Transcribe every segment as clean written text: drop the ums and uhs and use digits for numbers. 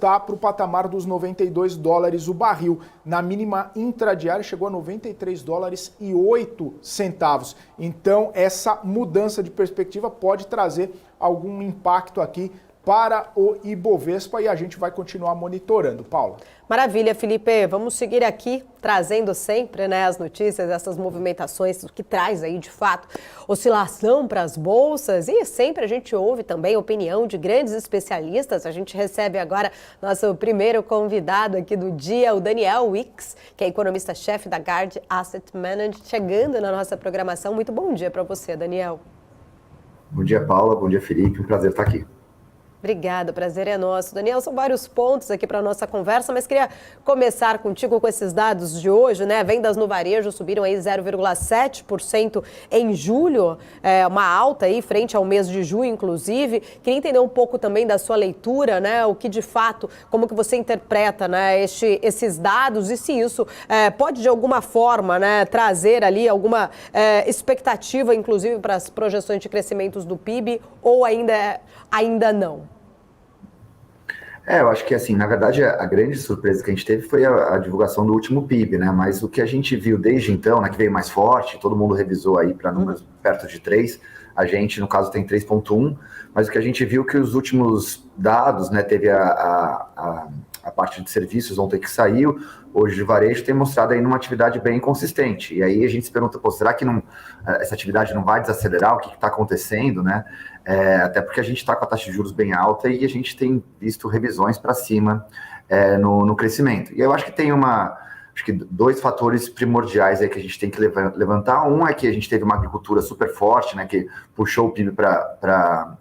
voltar para o patamar dos 92 dólares o barril. Na mínima intradiária chegou a 93 dólares e 8 centavos. Então, essa mudança de perspectiva pode trazer algum impacto aqui para o Ibovespa e a gente vai continuar monitorando. Paula. Maravilha, Felipe. Vamos seguir aqui trazendo sempre, né, as notícias, essas movimentações, o que traz aí de fato oscilação para as bolsas, e sempre a gente ouve também a opinião de grandes especialistas. A gente recebe agora nosso primeiro convidado aqui do dia, o Daniel Wicks, que é economista-chefe da Guard Asset Management, chegando na nossa programação. Muito bom dia para você, Daniel. Bom dia, Paula. Bom dia, Felipe. Um prazer estar aqui. Obrigada, o prazer é nosso. Daniel, são vários pontos aqui para a nossa conversa, mas queria começar contigo com esses dados de hoje, né? Vendas no varejo subiram aí 0,7% em julho, uma alta aí frente ao mês de junho, inclusive. Queria entender um pouco também da sua leitura, né? O que de fato, como que você interpreta, né, esses dados e se isso pode de alguma forma, né, trazer ali alguma expectativa, inclusive para as projeções de crescimentos do PIB, ou ainda não? Eu acho que, assim, na verdade, a grande surpresa que a gente teve foi a divulgação do último PIB, né? Mas o que a gente viu desde então, né, que veio mais forte, todo mundo revisou aí para números perto de 3, a gente, no caso, tem 3,1, mas o que a gente viu que os últimos dados, né, teve a parte de serviços ontem que saiu, hoje de varejo, tem mostrado aí numa atividade bem consistente. E aí a gente se pergunta, pô, será que essa atividade não vai desacelerar? O que está acontecendo, né? Até porque a gente está com a taxa de juros bem alta e a gente tem visto revisões para cima no crescimento. E eu acho que tem acho que dois fatores primordiais aí que a gente tem que levantar. Um é que a gente teve uma agricultura super forte, né, que puxou o PIB para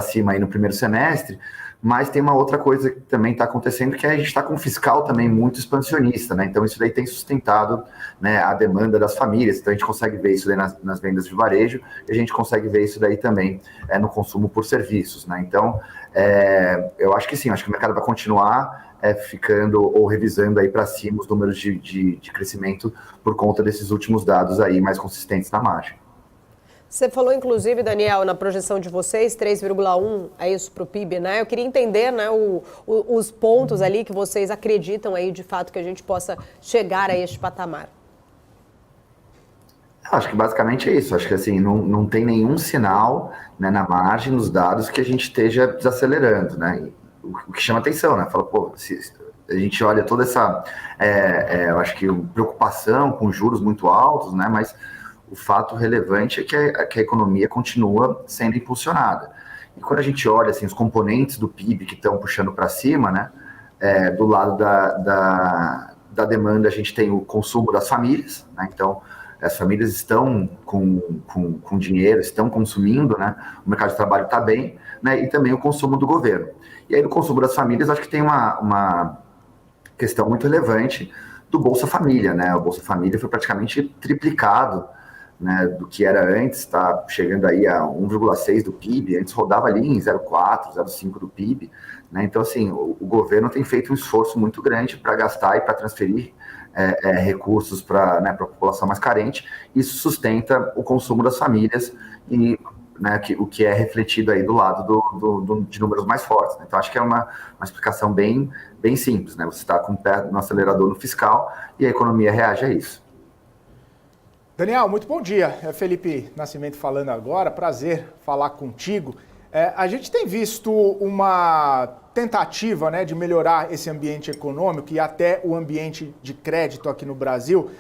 cima aí no primeiro semestre, mas tem uma outra coisa que também está acontecendo, que a gente está com um fiscal também muito expansionista, né? Então isso daí tem sustentado, né, a demanda das famílias. Então a gente consegue ver isso daí nas vendas de varejo, e a gente consegue ver isso daí também no consumo por serviços, né? Então eu acho que sim, acho que o mercado vai continuar ficando ou revisando aí para cima os números de crescimento por conta desses últimos dados aí mais consistentes na margem. Você falou, inclusive, Daniel, na projeção de vocês, 3,1 é isso para o PIB, né? Eu queria entender, né, os pontos ali que vocês acreditam aí, de fato, que a gente possa chegar a este patamar. Acho que basicamente é isso. Acho que assim, não tem nenhum sinal, né, na margem, nos dados, que a gente esteja desacelerando, né? O que chama atenção, né? Fala, pô, se a gente olha toda essa, eu acho que preocupação com juros muito altos, né? Mas o fato relevante é que a economia continua sendo impulsionada. E quando a gente olha assim, os componentes do PIB que estão puxando para cima, né, do lado da demanda, a gente tem o consumo das famílias, né, então as famílias estão com dinheiro, estão consumindo, né, o mercado de trabalho está bem, né, e também o consumo do governo. E aí no consumo das famílias, acho que tem uma questão muito relevante do Bolsa Família, né, o Bolsa Família foi praticamente triplicado, né, do que era antes, está chegando aí a 1,6 do PIB, antes rodava ali em 0,4, 0,5 do PIB, né, então assim, o governo tem feito um esforço muito grande para gastar e para transferir recursos para, né, a população mais carente. Isso sustenta o consumo das famílias e, né, o que é refletido aí do lado de números mais fortes, né? Então acho que é uma explicação bem simples, né, você está com o pé no acelerador no fiscal e a economia reage a isso. Daniel, muito bom dia. É Felipe Nascimento falando agora. Prazer falar contigo. A gente tem visto uma tentativa, né, de melhorar esse ambiente econômico e até o ambiente de crédito aqui no Brasil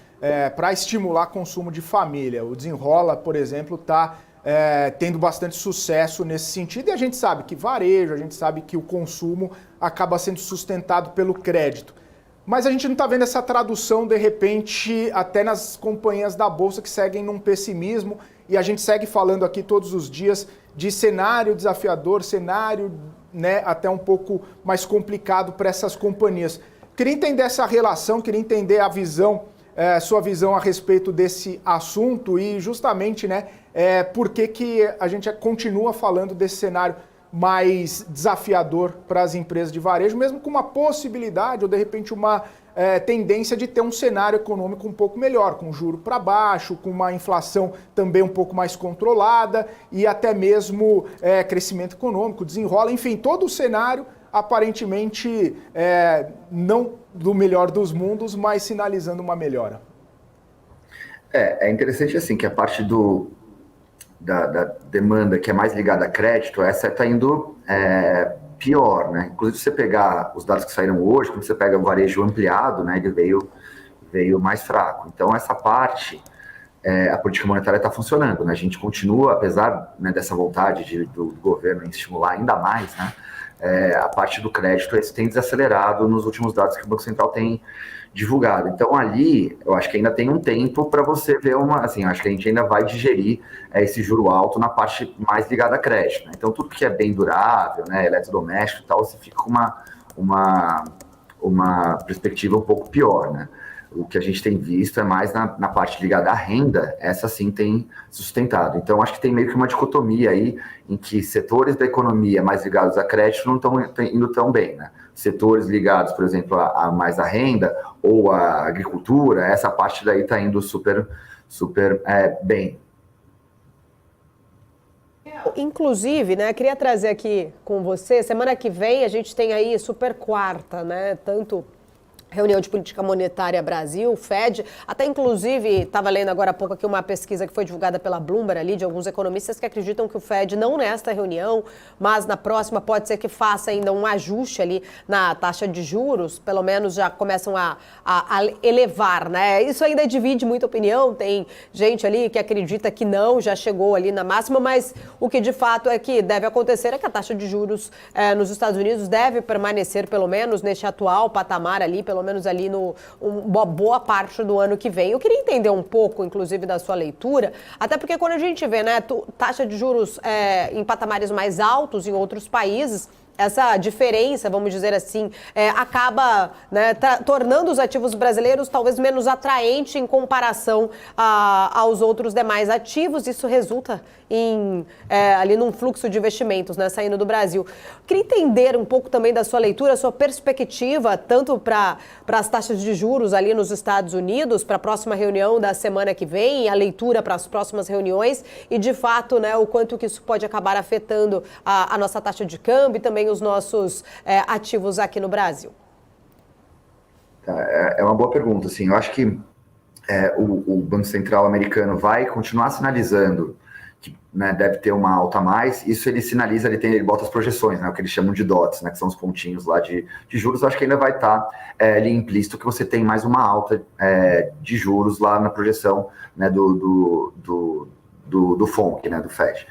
para estimular consumo de família. O Desenrola, por exemplo, está tendo bastante sucesso nesse sentido, e a gente sabe que varejo, a gente sabe que o consumo acaba sendo sustentado pelo crédito. Mas a gente não está vendo essa tradução, de repente, até nas companhias da Bolsa que seguem num pessimismo, e a gente segue falando aqui todos os dias de cenário desafiador, cenário, né, até um pouco mais complicado para essas companhias. Queria entender essa relação, queria entender a visão, sua visão a respeito desse assunto e justamente, né, por que a gente continua falando desse cenário mais desafiador para as empresas de varejo, mesmo com uma possibilidade ou de repente uma tendência de ter um cenário econômico um pouco melhor, com juro para baixo, com uma inflação também um pouco mais controlada e até mesmo crescimento econômico, desenrola, enfim, todo o cenário aparentemente não do melhor dos mundos, mas sinalizando uma melhora. É interessante assim que a parte da demanda que é mais ligada a crédito, essa está indo pior, né? Inclusive, se você pegar os dados que saíram hoje, quando você pega o varejo ampliado, né, ele veio mais fraco. Então, essa parte, a política monetária está funcionando, né? A gente continua, apesar, né, dessa vontade do governo em estimular ainda mais, né, a parte do crédito tem desacelerado nos últimos dados que o Banco Central tem divulgado. Então, ali, eu acho que ainda tem um tempo para você ver assim, acho que a gente ainda vai digerir esse juro alto na parte mais ligada a crédito, né? Então, tudo que é bem durável, né, eletrodoméstico e tal, você fica com uma perspectiva um pouco pior, né? O que a gente tem visto é mais na parte ligada à renda, essa sim tem sustentado. Então, acho que tem meio que uma dicotomia aí, em que setores da economia mais ligados a crédito não estão indo tão bem, né? Setores ligados, por exemplo, a mais à renda ou à agricultura, essa parte daí está indo super bem. Inclusive, né, queria trazer aqui com você, semana que vem a gente tem aí super quarta, né, tanto reunião de política monetária Brasil, Fed, até inclusive, estava lendo agora há pouco aqui uma pesquisa que foi divulgada pela Bloomberg ali, de alguns economistas que acreditam que o Fed, não nesta reunião, mas na próxima, pode ser que faça ainda um ajuste ali na taxa de juros, pelo menos já começam a elevar, né? Isso ainda divide muita opinião, tem gente ali que acredita que não, já chegou ali na máxima, mas o que de fato é que deve acontecer é que a taxa de juros nos Estados Unidos deve permanecer, pelo menos neste atual patamar ali, pelo menos ali uma boa parte do ano que vem. Eu queria entender um pouco, inclusive, da sua leitura, até porque quando a gente vê, né, taxa de juros em patamares mais altos em outros países, essa diferença, vamos dizer assim, acaba, né, tornando os ativos brasileiros talvez menos atraente em comparação aos outros demais ativos. Isso resulta ali num fluxo de investimentos, né, saindo do Brasil. Queria entender um pouco também da sua leitura, sua perspectiva, tanto para as taxas de juros ali nos Estados Unidos, para a próxima reunião da semana que vem, a leitura para as próximas reuniões e, de fato, né, o quanto que isso pode acabar afetando a nossa taxa de câmbio e também os nossos ativos aqui no Brasil. É uma boa pergunta, assim. Eu acho que o Banco Central americano vai continuar sinalizando que, né, deve ter uma alta a mais. Isso ele sinaliza, ele bota as projeções, né, o que eles chamam de dots, né, que são os pontinhos lá de juros. Eu acho que ainda vai estar ali implícito que você tem mais uma alta de juros lá na projeção, né, do FONC, né, do Fed.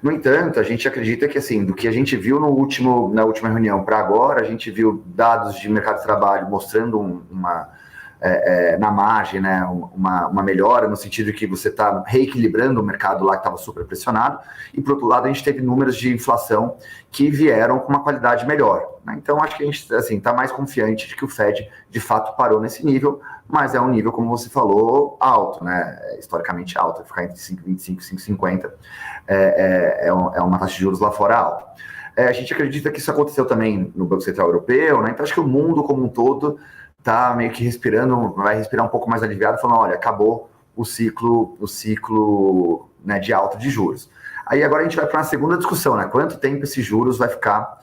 No entanto, a gente acredita que, assim, do que a gente viu na última reunião para agora, a gente viu dados de mercado de trabalho mostrando na margem, né, uma melhora, no sentido de que você está reequilibrando o mercado lá que estava super pressionado, e, por outro lado, a gente teve números de inflação que vieram com uma qualidade melhor, né? Então, acho que a gente está mais confiante de que o Fed, de fato, parou nesse nível, mas é um nível, como você falou, alto, né? Historicamente alto, ficar entre 5,25 e 5,50 é uma taxa de juros lá fora alta. A gente acredita que isso aconteceu também no Banco Central Europeu, né? Então acho que o mundo como um todo está meio que vai respirar um pouco mais aliviado, falando, olha, acabou o ciclo né, de alta de juros. Aí agora a gente vai para uma segunda discussão, né? Quanto tempo esses juros vai ficar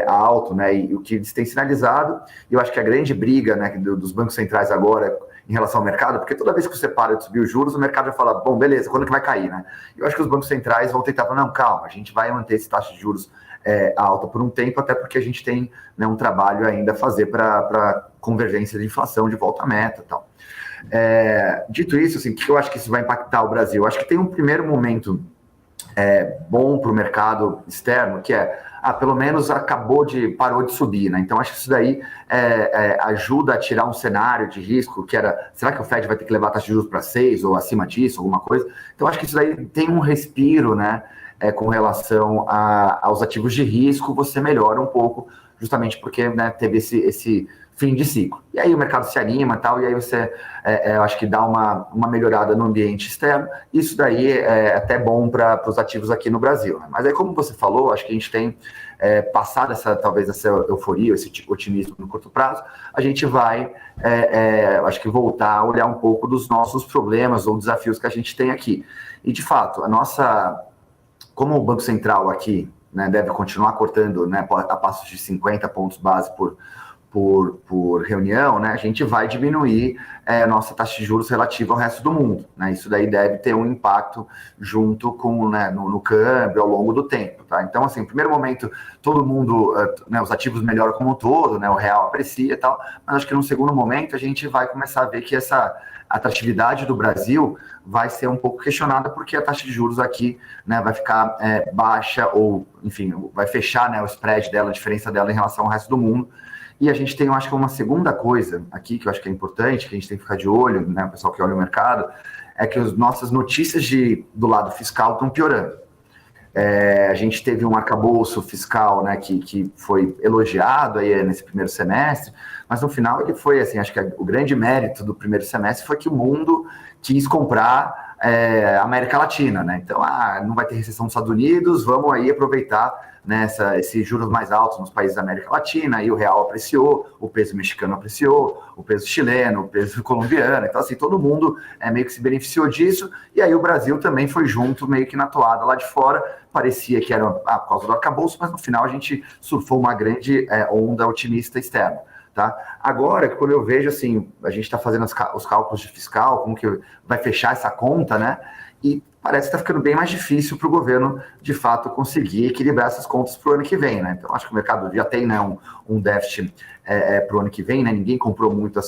alto, né? E o que eles têm sinalizado, e eu acho que a grande briga, né, dos bancos centrais agora em relação ao mercado, porque toda vez que você para de subir os juros, o mercado vai falar, bom, beleza, quando que vai cair, né? Eu acho que os bancos centrais vão tentar falar, não, calma, a gente vai manter essa taxa de juros alta por um tempo, até porque a gente tem, né, um trabalho ainda a fazer para convergência de inflação de volta à meta e tal. Dito isso, assim, o que eu acho que isso vai impactar o Brasil? Eu acho que tem um primeiro momento bom para o mercado externo, que pelo menos parou de subir, né? Então acho que isso daí ajuda a tirar um cenário de risco, que era, será que o Fed vai ter que levar a taxa de juros para 6 ou acima disso, alguma coisa? Então acho que isso daí tem um respiro, né, com relação aos ativos de risco, você melhora um pouco, justamente porque, né, teve esse fim de ciclo. E aí o mercado se anima e tal, e aí você, eu acho que dá uma melhorada no ambiente externo. Isso daí é até bom para os ativos aqui no Brasil, né? Mas aí, como você falou, acho que a gente tem passado talvez essa euforia, esse otimismo no curto prazo, a gente vai, acho que voltar a olhar um pouco dos nossos problemas ou desafios que a gente tem aqui. E, de fato, como o Banco Central aqui, né, deve continuar cortando, né, a passos de 50 pontos base por reunião, né, a gente vai diminuir a nossa taxa de juros relativa ao resto do mundo, né, isso daí deve ter um impacto junto com, né, no câmbio ao longo do tempo, tá? Então, assim, no primeiro momento, todo mundo, né, os ativos melhoram como um todo, né, o real aprecia e tal, mas acho que no segundo momento a gente vai começar a ver que essa atratividade do Brasil vai ser um pouco questionada porque a taxa de juros aqui, né, vai ficar baixa ou, enfim, vai fechar, né, o spread dela, a diferença dela em relação ao resto do mundo. E a gente tem, eu acho que uma segunda coisa aqui, que eu acho que é importante, que a gente tem que ficar de olho, né, o pessoal que olha o mercado, é que as nossas notícias do lado fiscal estão piorando. A gente teve um arcabouço fiscal, né, que foi elogiado aí nesse primeiro semestre, mas no final ele foi, assim, acho que o grande mérito do primeiro semestre foi que o mundo quis comprar a América Latina, né? Então, não vai ter recessão nos Estados Unidos, vamos aí aproveitar, né, esses juros mais altos nos países da América Latina, aí o real apreciou, o peso mexicano apreciou, o peso chileno, o peso colombiano, então assim, todo mundo meio que se beneficiou disso, e aí o Brasil também foi junto, meio que na toada lá de fora, parecia que era por causa do arcabouço, mas no final a gente surfou uma grande onda otimista externa. Tá? Agora, quando eu vejo assim, a gente está fazendo os cálculos de fiscal, como que vai fechar essa conta, né? E parece que está ficando bem mais difícil para o governo, de fato, conseguir equilibrar essas contas para o ano que vem, né? Então, acho que o mercado já tem, né, um déficit para o ano que vem, né? Ninguém comprou muito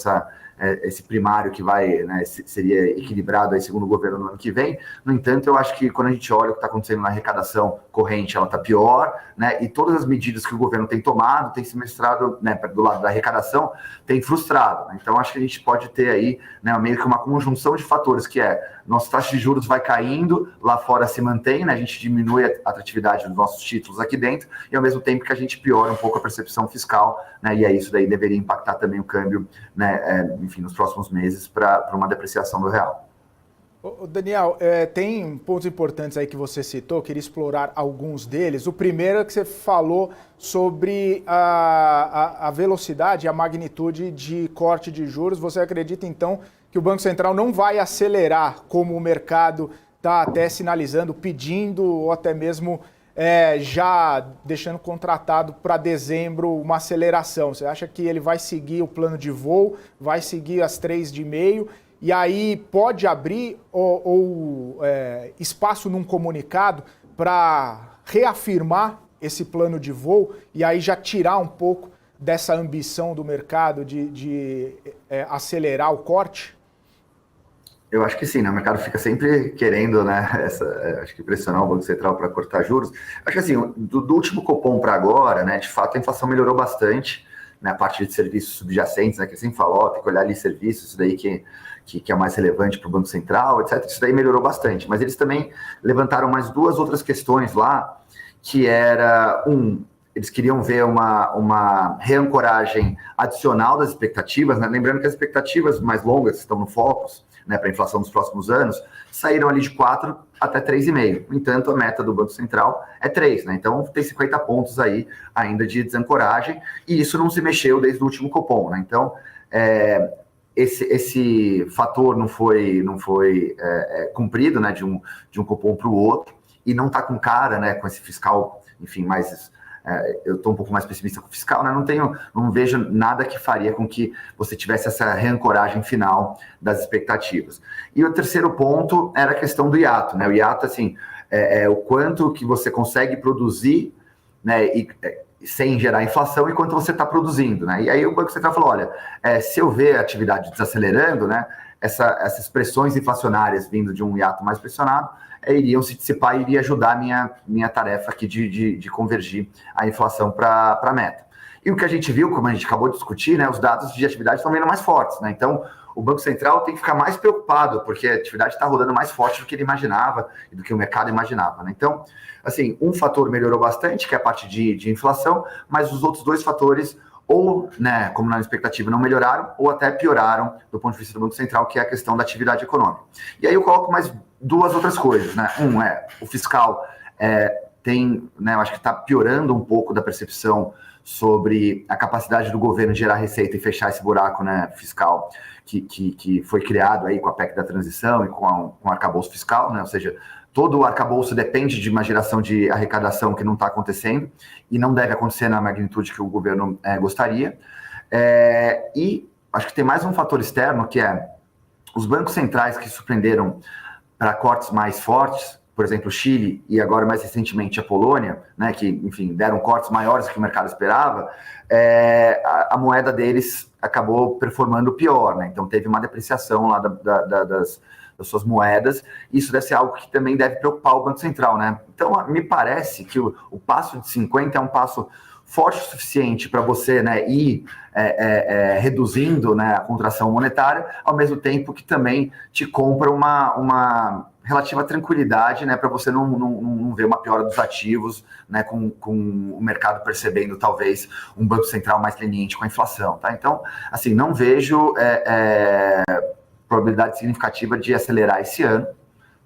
esse primário que vai, né, seria equilibrado aí, segundo o governo, no ano que vem. No entanto, eu acho que quando a gente olha o que está acontecendo na arrecadação corrente, ela está pior, né? E todas as medidas que o governo tem tomado, tem se mostrado, né, do lado da arrecadação, tem frustrado, né? Então, acho que a gente pode ter aí, né, meio que uma conjunção de fatores, que nossa taxa de juros vai caindo, lá fora se mantém, né? A gente diminui a atratividade dos nossos títulos aqui dentro, e ao mesmo tempo que a gente piora um pouco a percepção fiscal, né? E isso daí deveria impactar também o câmbio, né, enfim, nos próximos meses para uma depreciação do real. Daniel, tem pontos importantes aí que você citou, queria explorar alguns deles. O primeiro é que você falou sobre a velocidade, a magnitude de corte de juros. Você acredita, então, que o Banco Central não vai acelerar, como o mercado está até sinalizando, pedindo ou até mesmo já deixando contratado para dezembro uma aceleração? Você acha que ele vai seguir o plano de voo, vai seguir as 3,5%, e aí pode abrir espaço num comunicado para reafirmar esse plano de voo e aí já tirar um pouco dessa ambição do mercado de acelerar o corte? Eu acho que sim, né? O mercado fica sempre querendo, né, acho que pressionar o Banco Central para cortar juros. Acho que assim, do último Copom para agora, né, de fato a inflação melhorou bastante, né, a parte de serviços subjacentes, né, que sempre falou, tem que olhar ali serviços, isso daí que é mais relevante para o Banco Central, etc. Isso daí melhorou bastante, mas eles também levantaram mais duas outras questões lá, que era, eles queriam ver uma reancoragem adicional das expectativas, né? Lembrando que as expectativas mais longas que estão no Focus, né, para a inflação dos próximos anos, saíram ali de 4 até 3,5. No entanto, a meta do Banco Central é 3, né? Então tem 50 pontos aí ainda de desancoragem, e isso não se mexeu desde o último Copom, né? Então, esse fator não foi cumprido, né, de um Copom para o outro, e não está com cara, né, com esse fiscal, enfim, mais... eu estou um pouco mais pessimista com o fiscal, né? Não vejo nada que faria com que você tivesse essa reancoragem final das expectativas. E o terceiro ponto era a questão do hiato, né? O hiato, assim, o quanto que você consegue produzir, né, sem gerar inflação, e quanto você está produzindo, né? E aí o Banco Central falou, olha, se eu ver a atividade desacelerando, né, essas pressões inflacionárias vindo de um hiato mais pressionado, iriam se dissipar e iria ajudar a minha tarefa aqui de convergir a inflação para a meta. E o que a gente viu, como a gente acabou de discutir, né, os dados de atividade estão vindo mais fortes, né? Então, o Banco Central tem que ficar mais preocupado, porque a atividade está rodando mais forte do que ele imaginava e do que o mercado imaginava, né? Então, assim, um fator melhorou bastante, que é a parte de inflação, mas os outros dois fatores, ou, né, como na expectativa, não melhoraram, ou até pioraram do ponto de vista do Banco Central, que é a questão da atividade econômica. E aí eu coloco mais duas outras coisas, né? O fiscal tem, né, eu acho que está piorando um pouco da percepção sobre a capacidade do governo de gerar receita e fechar esse buraco, né, fiscal que foi criado aí com a PEC da transição e com o arcabouço fiscal, né, ou seja, todo o arcabouço depende de uma geração de arrecadação que não está acontecendo e não deve acontecer na magnitude que o governo gostaria. E acho que tem mais um fator externo, que é os bancos centrais que surpreenderam para cortes mais fortes, por exemplo, o Chile e agora mais recentemente a Polônia, né, que, enfim, deram cortes maiores do que o mercado esperava, a moeda deles acabou performando pior, né? Então teve uma depreciação lá das suas moedas, e isso deve ser algo que também deve preocupar o Banco Central, né? Então me parece que o passo de 50 é um passo forte o suficiente para você, né, ir reduzindo, né, a contração monetária, ao mesmo tempo que também te compra uma relativa tranquilidade, né, para você não ver uma piora dos ativos, né, com o mercado percebendo talvez um Banco Central mais leniente com a inflação, tá? Então, assim, não vejo probabilidade significativa de acelerar esse ano,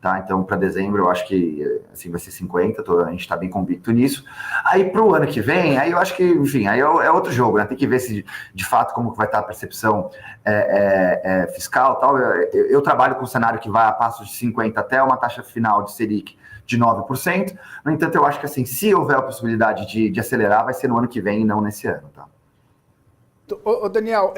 tá? Então, para dezembro, eu acho que assim, vai ser 50, a gente está bem convicto nisso. Aí, para o ano que vem, aí eu acho que, enfim, aí é outro jogo, né? Tem que ver se, de fato, como vai estar a percepção fiscal e tal. Eu trabalho com um cenário que vai a passos de 50 até uma taxa final de Selic de 9%. No entanto, eu acho que, assim, se houver a possibilidade de acelerar, vai ser no ano que vem e não nesse ano, tá? Ô Daniel,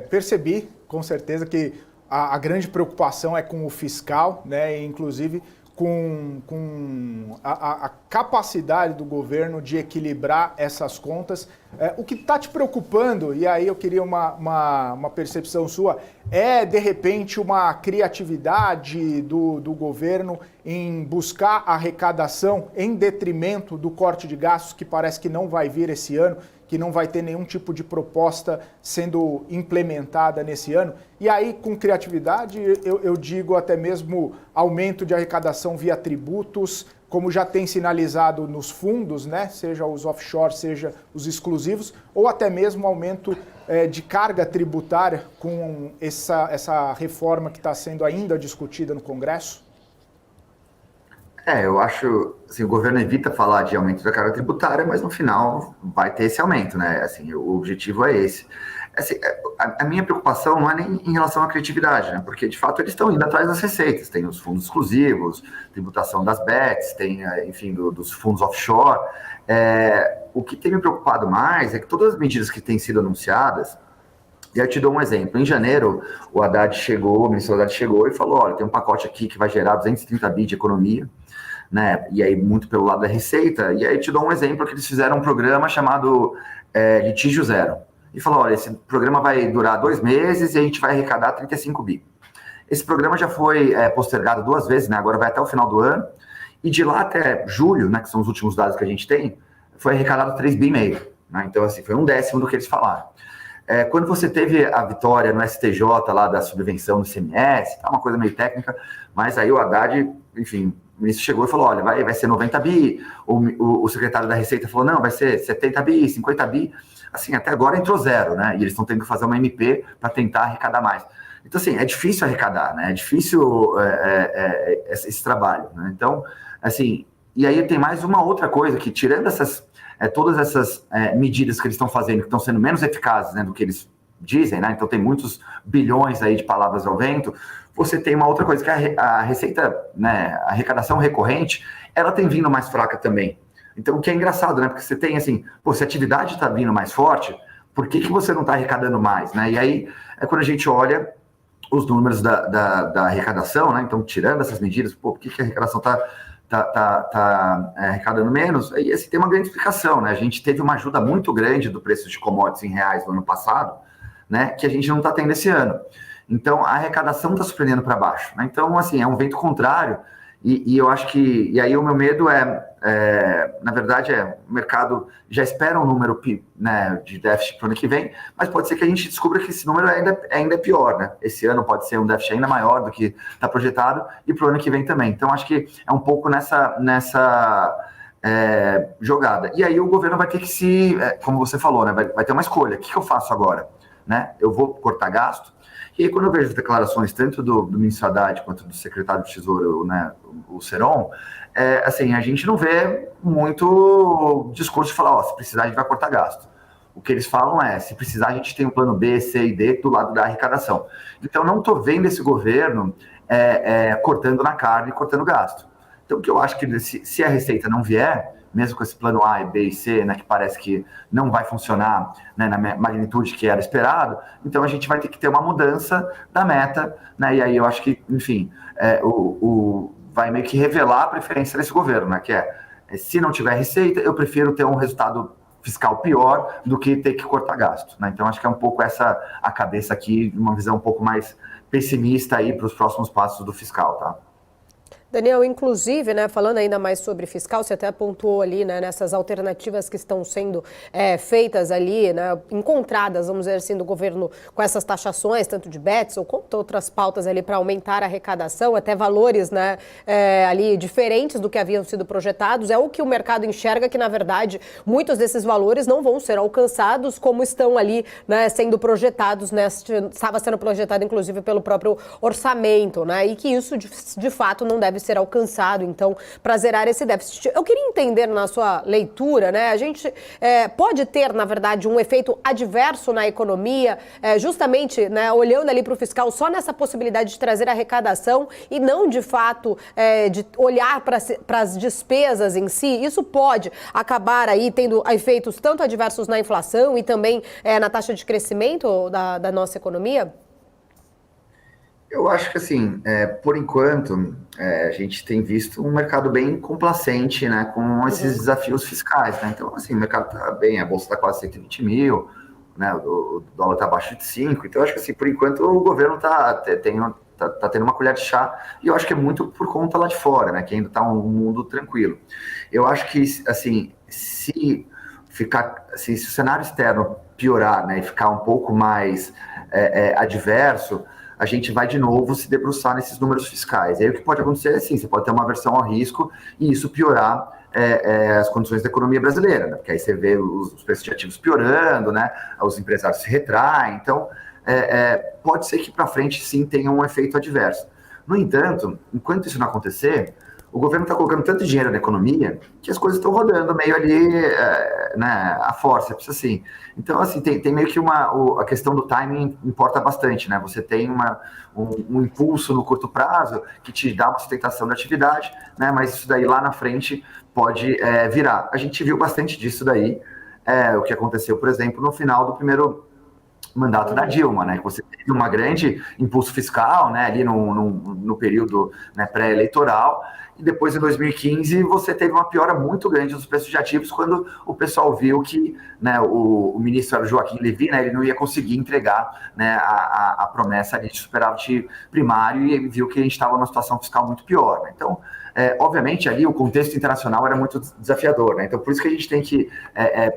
percebi, com certeza, que a grande preocupação é com o fiscal, né? E inclusive com a capacidade do governo de equilibrar essas contas. O que está te preocupando, e aí eu queria uma percepção sua, é de repente uma criatividade do governo em buscar arrecadação em detrimento do corte de gastos, que parece que não vai vir esse ano, que não vai ter nenhum tipo de proposta sendo implementada nesse ano. E aí, com criatividade, eu digo até mesmo aumento de arrecadação via tributos, como já tem sinalizado nos fundos, né? Seja os offshore, seja os exclusivos, ou até mesmo aumento de carga tributária com essa reforma que está sendo ainda discutida no Congresso? Eu acho, assim, o governo evita falar de aumento da carga tributária, mas no final vai ter esse aumento, né? Assim, o objetivo é esse. Assim, a minha preocupação não é nem em relação à criatividade, né? Porque, de fato, eles estão indo atrás das receitas. Tem os fundos exclusivos, tributação das bets, tem, enfim, dos fundos offshore. O que tem me preocupado mais é que todas as medidas que têm sido anunciadas, e eu te dou um exemplo. Em janeiro, o ministro Haddad chegou e falou, olha, tem um pacote aqui que vai gerar 230 bi de economia, né? E aí muito pelo lado da receita. E aí te dou um exemplo que eles fizeram um programa chamado Litígio Zero. E falou, olha, esse programa vai durar 2 meses e a gente vai arrecadar 35 bi. Esse programa já foi postergado 2 vezes, né? Agora vai até o final do ano. E de lá até julho, né, que são os últimos dados que a gente tem, foi arrecadado 3,5 bi. Né? Então, assim, foi 1/10 do que eles falaram. Quando você teve a vitória no STJ lá da subvenção do ICMS, tá uma coisa meio técnica, mas aí o Haddad, enfim, o ministro chegou e falou, olha, vai ser 90 bi, o secretário da Receita falou, não, vai ser 70 bi, 50 bi, assim, até agora entrou zero, né, e eles estão tendo que fazer uma MP para tentar arrecadar mais. Então, assim, é difícil arrecadar, né, é difícil esse trabalho, né, então, assim, e aí tem mais uma outra coisa, que tirando todas essas medidas que eles estão fazendo, que estão sendo menos eficazes, né, do que eles dizem, né? Então tem muitos bilhões aí de palavras ao vento. Você tem uma outra coisa, que a receita, né, a arrecadação recorrente, ela tem vindo mais fraca também. Então o que é engraçado, né? Porque você tem assim, se a atividade está vindo mais forte, por que você não está arrecadando mais, né? E aí é quando a gente olha os números da arrecadação, né? Então tirando essas medidas, por que a arrecadação está arrecadando menos? E esse tem uma grande explicação, né? A gente teve uma ajuda muito grande do preço de commodities em reais no ano passado, né? Que a gente não está tendo esse ano. Então, a arrecadação está surpreendendo para baixo, né? Então, assim, é um vento contrário e eu acho que... E aí o meu medo na verdade, o mercado já espera um número, né, de déficit para o ano que vem, mas pode ser que a gente descubra que esse número ainda é pior, né? Esse ano pode ser um déficit ainda maior do que está projetado e para o ano que vem também. Então, acho que é um pouco nessa jogada. E aí o governo vai ter que como você falou, né? Vai ter uma escolha. O que eu faço agora? né? Eu vou cortar gasto. E aí, quando eu vejo as declarações tanto do ministro Haddad quanto do secretário de Tesouro, né, o Seron, assim, a gente não vê muito discurso de falar, se precisar a gente vai cortar gasto. O que eles falam se precisar a gente tem um plano B, C e D do lado da arrecadação. Então, não estou vendo esse governo cortando na carne e cortando gasto. Então, o que eu acho que se a receita não vier, mesmo com esse plano A, B e C, né, que parece que não vai funcionar, né, na magnitude que era esperado, então a gente vai ter que ter uma mudança da meta, né, e aí eu acho que, enfim, vai meio que revelar a preferência desse governo, né, que se não tiver receita, eu prefiro ter um resultado fiscal pior do que ter que cortar gasto, né, então acho que é um pouco essa a cabeça aqui, uma visão um pouco mais pessimista aí para os próximos passos do fiscal, tá? Daniel, inclusive, né, falando ainda mais sobre fiscal, você até pontuou ali, né, nessas alternativas que estão sendo feitas ali, né, encontradas, vamos dizer assim, do governo com essas taxações, tanto de bets ou quanto outras pautas ali para aumentar a arrecadação, até valores, né, ali diferentes do que haviam sido projetados. É o que o mercado enxerga que, na verdade, muitos desses valores não vão ser alcançados como estão ali, né, sendo projetados, né, estava sendo projetado, inclusive, pelo próprio orçamento, né, e que isso, de fato, não deve ser alcançado, então, para zerar esse déficit. Eu queria entender na sua leitura, né, a gente pode ter, na verdade, um efeito adverso na economia, justamente, né, olhando ali para o fiscal só nessa possibilidade de trazer arrecadação e não, de fato, de olhar para as despesas em si. Isso pode acabar aí tendo efeitos tanto adversos na inflação e também na taxa de crescimento da nossa economia? Eu acho que, assim, por enquanto, a gente tem visto um mercado bem complacente, né, com esses desafios fiscais, né? Então, assim, o mercado está bem, a bolsa está quase 120 mil, né, o dólar está abaixo de 5, então eu acho que, assim, por enquanto, o governo está tendo uma colher de chá, e eu acho que é muito por conta lá de fora, né, que ainda está um mundo tranquilo. Eu acho que, assim, se o cenário externo piorar, né, e ficar um pouco mais adverso, a gente vai de novo se debruçar nesses números fiscais. E aí o que pode acontecer é assim, você pode ter uma aversão ao risco e isso piorar as condições da economia brasileira, né? Porque aí você vê os preços de ativos piorando, né? Os empresários se retraem, então pode ser que para frente sim tenha um efeito adverso. No entanto, enquanto isso não acontecer, o governo está colocando tanto dinheiro na economia que as coisas estão rodando meio ali, né, a forceps, assim. Então, assim, tem meio que a questão do timing importa bastante, né? Você tem um impulso no curto prazo que te dá uma sustentação da atividade, né? Mas isso daí lá na frente pode virar. A gente viu bastante disso daí, o que aconteceu, por exemplo, no final do primeiro mandato da Dilma, né? Que você teve um grande impulso fiscal, né? Ali no período, né, pré-eleitoral, e depois em 2015 você teve uma piora muito grande dos preços de ativos quando o pessoal viu que, né, o ministro era o Joaquim Levy, né? Ele não ia conseguir entregar, né, a promessa ali de superávit primário e viu que a gente estava numa situação fiscal muito pior, né? Então, obviamente, ali o contexto internacional era muito desafiador, né? Então, por isso que a gente tem que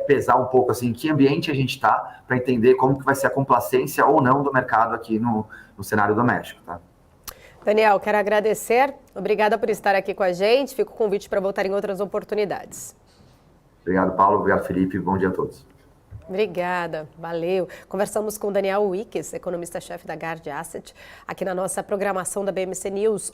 pesar um pouco, assim, em que ambiente a gente está para entender como que vai ser a complacência ou não do mercado aqui no cenário doméstico, tá? Daniel, quero agradecer. Obrigada por estar aqui com a gente. Fica o convite para voltar em outras oportunidades. Obrigado, Paulo. Obrigado, Felipe. Bom dia a todos. Obrigada, valeu. Conversamos com Daniel Wickes, economista-chefe da Guard Asset, aqui na nossa programação da BMC News.